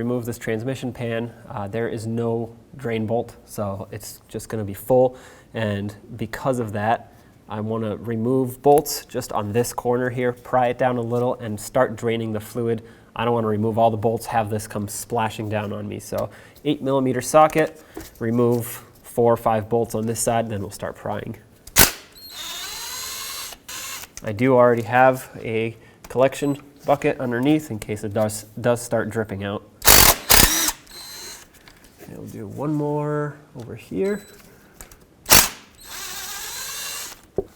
remove this transmission pan, there is no drain bolt, so it's just going to be full, and because of that, I want to remove bolts just on this corner here, pry it down a little, and start draining the fluid. I don't want to remove all the bolts, have this come splashing down on me. So 8mm socket, remove 4 or 5 bolts on this side, then we'll start prying. I do already have a collection bucket underneath in case it does start dripping out. And we'll do one more over here.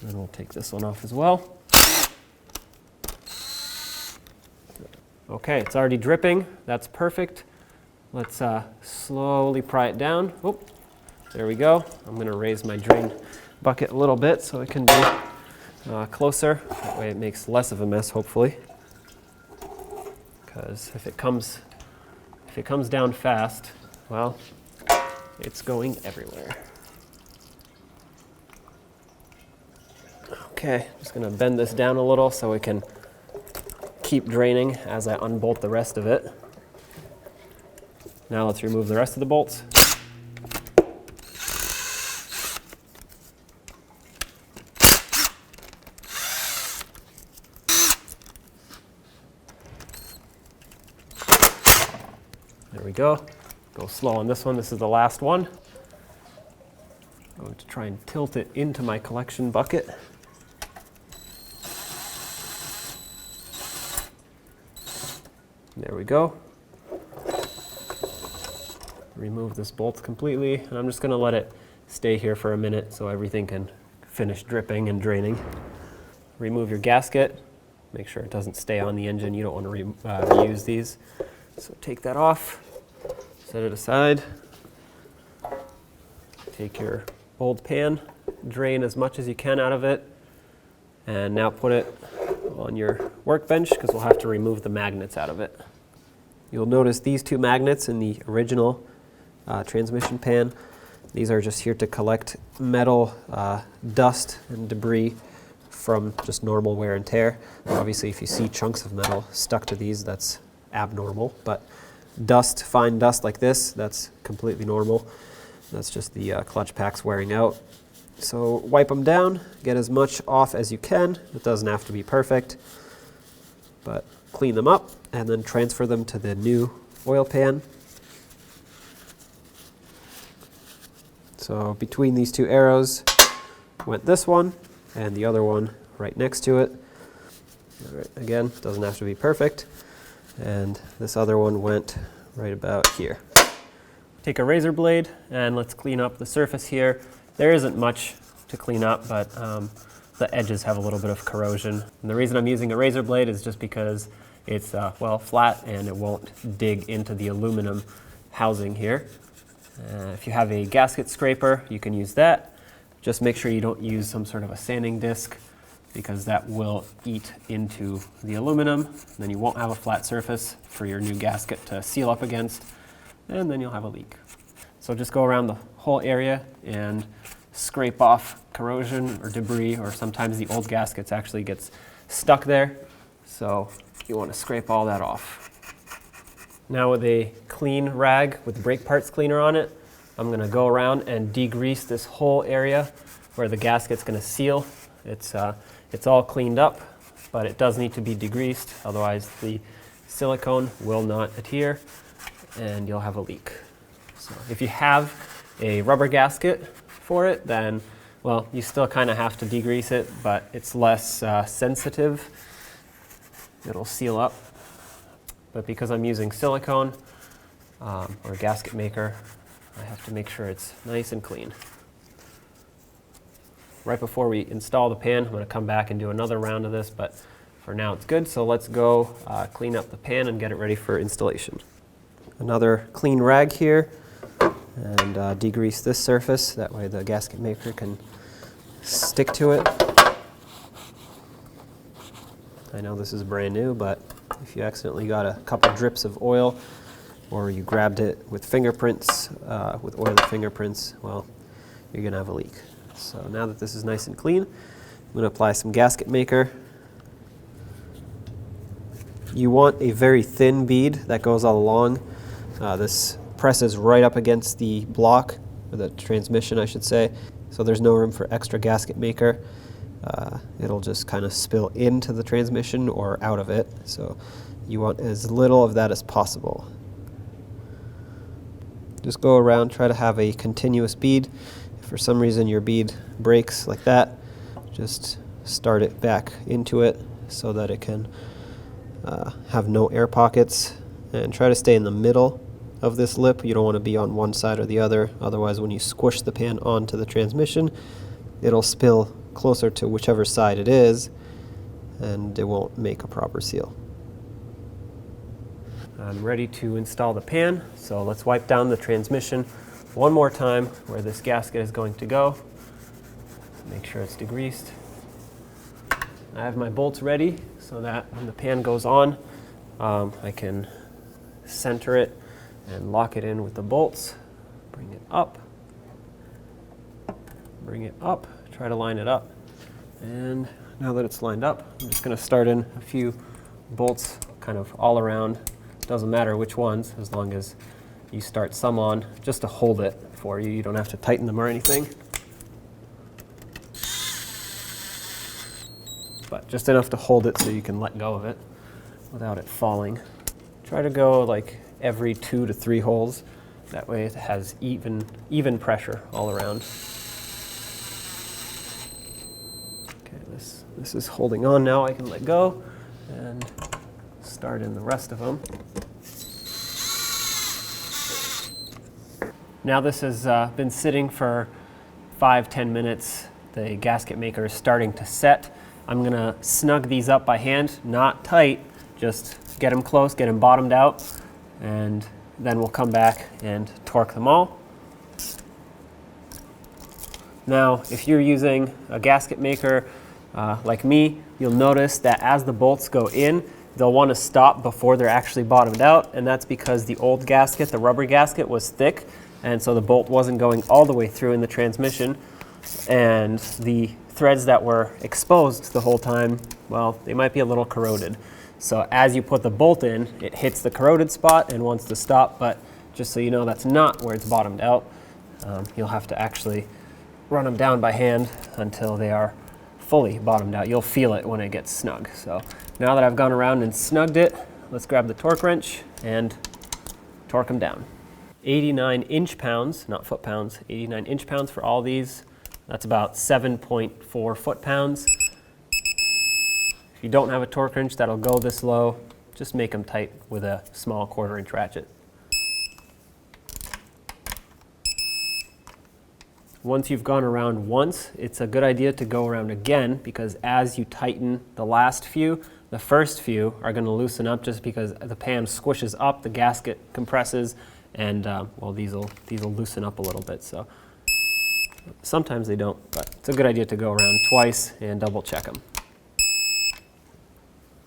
Then we'll take this one off as well. Okay, it's already dripping. That's perfect. Let's slowly pry it down. Oh, there we go. I'm going to raise my drain bucket a little bit so it can be closer. That way it makes less of a mess, hopefully. Because if it comes down fast, well, it's going everywhere. Okay, just going to bend this down a little so it can keep draining as I unbolt the rest of it. Now let's remove the rest of the bolts. There we go. Go slow on this one. This is the last one. I'm going to try and tilt it into my collection bucket. There we go. Remove this bolt completely, and I'm just going to let it stay here for a minute so everything can finish dripping and draining. Remove your gasket. Make sure it doesn't stay on the engine. You don't want to reuse these. So take that off, set it aside. Take your old pan, drain as much as you can out of it, and now put it on your workbench because we'll have to remove the magnets out of it. You'll notice these 2 magnets in the original transmission pan. These are just here to collect metal dust and debris from just normal wear and tear. Obviously, if you see chunks of metal stuck to these, that's abnormal, but dust, fine dust like this, that's completely normal. That's just the clutch packs wearing out. So wipe them down, get as much off as you can. It doesn't have to be perfect, but clean them up and then transfer them to the new oil pan. So between these 2 arrows went this one and the other one right next to it. All right, again, doesn't have to be perfect. And this other one went right about here. Take a razor blade and let's clean up the surface here. There isn't much to clean up, but the edges have a little bit of corrosion. And the reason I'm using a razor blade is just because it's well, flat and it won't dig into the aluminum housing here. If you have a gasket scraper, you can use that. Just make sure you don't use some sort of a sanding disc because that will eat into the aluminum. Then you won't have a flat surface for your new gasket to seal up against, and then you'll have a leak. So just go around the whole area and scrape off corrosion or debris, or sometimes the old gaskets actually gets stuck there. So you want to scrape all that off. Now with a clean rag with brake parts cleaner on it, I'm going to go around and degrease this whole area where the gasket's going to seal. It's all cleaned up, but it does need to be degreased, otherwise the silicone will not adhere and you'll have a leak. So if you have a rubber gasket for it, then, well, you still kind of have to degrease it, but it's less sensitive. It'll seal up. But because I'm using silicone or Gasket Maker, I have to make sure it's nice and clean. Right before we install the pan, I'm going to come back and do another round of this, but for now it's good. So let's go clean up the pan and get it ready for installation. Another clean rag here, and degrease this surface. That way the Gasket Maker can stick to it. I know this is brand new, but if you accidentally got a couple drips of oil or you grabbed it with fingerprints, with oily fingerprints, well, you're going to have a leak. So now that this is nice and clean, I'm going to apply some Gasket Maker. You want a very thin bead that goes all along This presses right up against the block, or the transmission I should say, so there's no room for extra gasket maker. It'll just kind of spill into the transmission or out of it, so you want as little of that as possible. Just go around, try to have a continuous bead. If for some reason your bead breaks like that, just start it back into it so that it can have no air pockets, and try to stay in the middle of this lip. You don't want to be on one side or the other, otherwise when you squish the pan onto the transmission, it'll spill closer to whichever side it is, and it won't make a proper seal. I'm ready to install the pan, so let's wipe down the transmission one more time where this gasket is going to go. Make sure it's degreased. I have my bolts ready so that when the pan goes on, I can center it and lock it in with the bolts. Bring it up, try to line it up. And now that it's lined up, I'm just going to start in a few bolts kind of all around. Doesn't matter which ones, as long as you start some on, just to hold it for you. You don't have to tighten them or anything. But just enough to hold it so you can let go of it without it falling. Try to go like every 2 to 3 holes. That way it has even pressure all around. Okay, this is holding on now. I can let go and start in the rest of them. Now this has been sitting for 5-10 minutes. The gasket maker is starting to set. I'm gonna snug these up by hand, not tight, just get them close, get them bottomed out, and then we'll come back and torque them all. Now, if you're using a gasket maker like me, you'll notice that as the bolts go in, they'll want to stop before they're actually bottomed out, and that's because the old gasket, the rubber gasket, was thick, and so the bolt wasn't going all the way through in the transmission, and the threads that were exposed the whole time, well, they might be a little corroded. So as you put the bolt in, it hits the corroded spot and wants to stop, but just so you know, that's not where it's bottomed out. You'll have to actually run them down by hand until they are fully bottomed out. You'll feel it when it gets snug. So now that I've gone around and snugged it, let's grab the torque wrench and torque them down. 89 inch-pounds, not foot-pounds, 89 inch-pounds for all these. That's about 7.4 foot-pounds. If you don't have a torque wrench that'll go this low, just make them tight with a small 1/4 inch ratchet. Once you've gone around once, it's a good idea to go around again, because as you tighten the last few, the first few are going to loosen up just because the pan squishes up, the gasket compresses, and well, these will loosen up a little bit. So sometimes they don't, but it's a good idea to go around twice and double check them.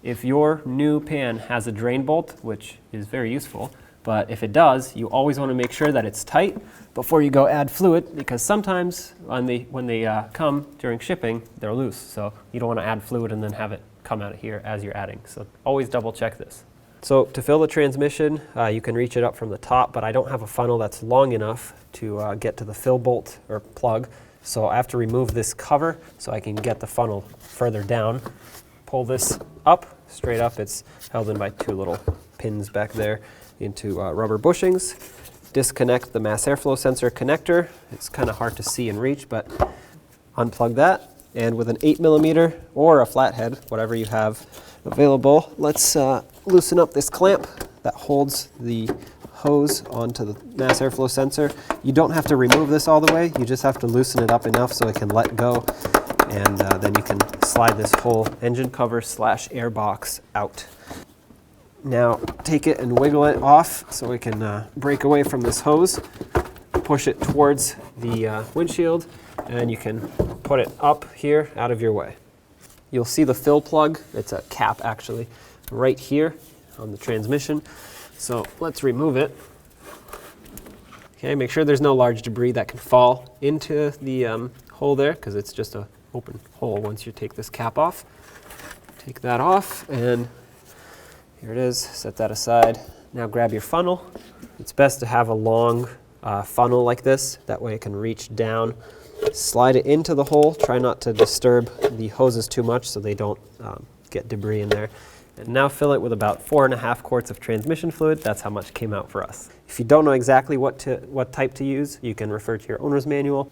If your new pan has a drain bolt, which is very useful, but if it does, you always want to make sure that it's tight before you go add fluid, because sometimes when they come during shipping, they're loose. So you don't want to add fluid and then have it come out of here as you're adding. So always double check this. So to fill the transmission, you can reach it up from the top, but I don't have a funnel that's long enough to get to the fill bolt or plug. So I have to remove this cover so I can get the funnel further down. Pull this up, straight up. It's held in by 2 little pins back there into rubber bushings. Disconnect the mass airflow sensor connector. It's kind of hard to see and reach, but unplug that. And with an 8mm or a flathead, whatever you have available, let's loosen up this clamp that holds the hose onto the mass airflow sensor. You don't have to remove this all the way, you just have to loosen it up enough so it can let go, and then you can slide this whole engine cover / air box out. Now take it and wiggle it off so we can break away from this hose. Push it towards the windshield, and you can put it up here out of your way. You'll see the fill plug, it's a cap actually, right here on the transmission. So let's remove it. Okay, make sure there's no large debris that can fall into the hole there, because it's just an open hole once you take this cap off. Take that off, and here it is. Set that aside. Now grab your funnel It's best to have a long funnel like this. That way it can reach down, slide it into the hole. Try not to disturb the hoses too much so they don't get debris in there. And now fill it with about 4.5 quarts of transmission fluid. That's how much came out for us. If you don't know exactly what type to use, you can refer to your owner's manual.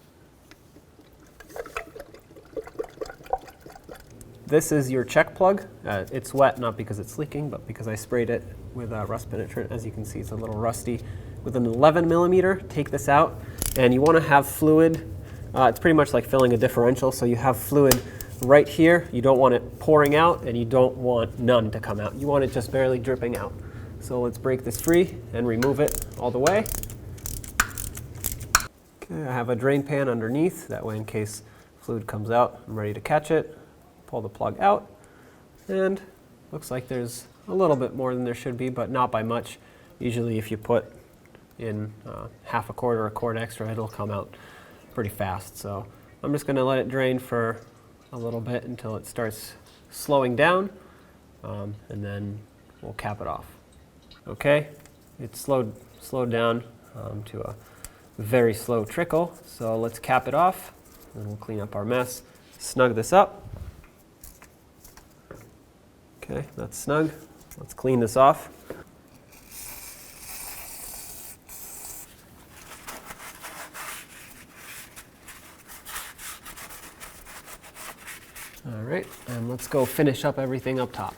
This is your check plug. It's wet, not because it's leaking, but because I sprayed it with rust penetrant. As you can see, it's a little rusty. With an 11 millimeter, take this out, and you want to have fluid. It's pretty much like filling a differential, so you have fluid right here. You don't want it pouring out, and you don't want none to come out. You want it just barely dripping out. So let's break this free and remove it all the way. Okay, I have a drain pan underneath. That way, in case fluid comes out, I'm ready to catch it. Pull the plug out, and looks like there's a little bit more than there should be, but not by much. Usually if you put in half a quart or a quart extra, it'll come out pretty fast. So I'm just going to let it drain for a little bit until it starts slowing down, and then we'll cap it off. Okay, it's slowed down to a very slow trickle, so let's cap it off, and we'll clean up our mess. Snug this up. Okay, that's snug. Let's clean this off. All right, and let's go finish up everything up top.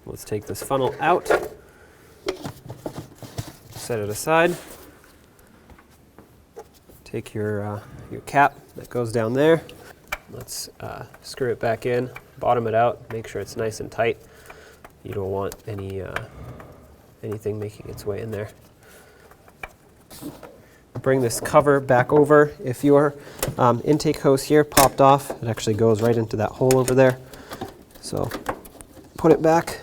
Let's take this funnel out, set it aside. Take your cap that goes down there. Let's screw it back in, bottom it out, make sure it's nice and tight. You don't want anything making its way in there. Bring this cover back over. If your intake hose here popped off, it actually goes right into that hole over there. So put it back,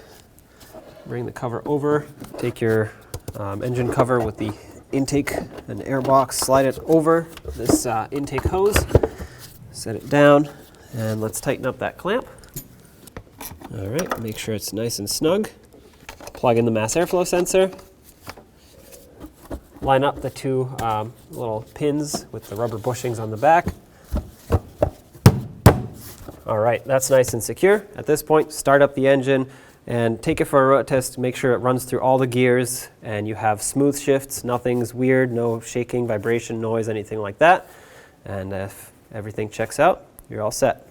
bring the cover over, take your engine cover with the intake and air box, slide it over this intake hose, set it down, and let's tighten up that clamp. All right, make sure it's nice and snug. Plug in the mass airflow sensor. Line up the two little pins with the rubber bushings on the back. All right, that's nice and secure. At this point, start up the engine and take it for a road test. Make sure it runs through all the gears and you have smooth shifts. Nothing's weird, no shaking, vibration, noise, anything like that. And if everything checks out, you're all set.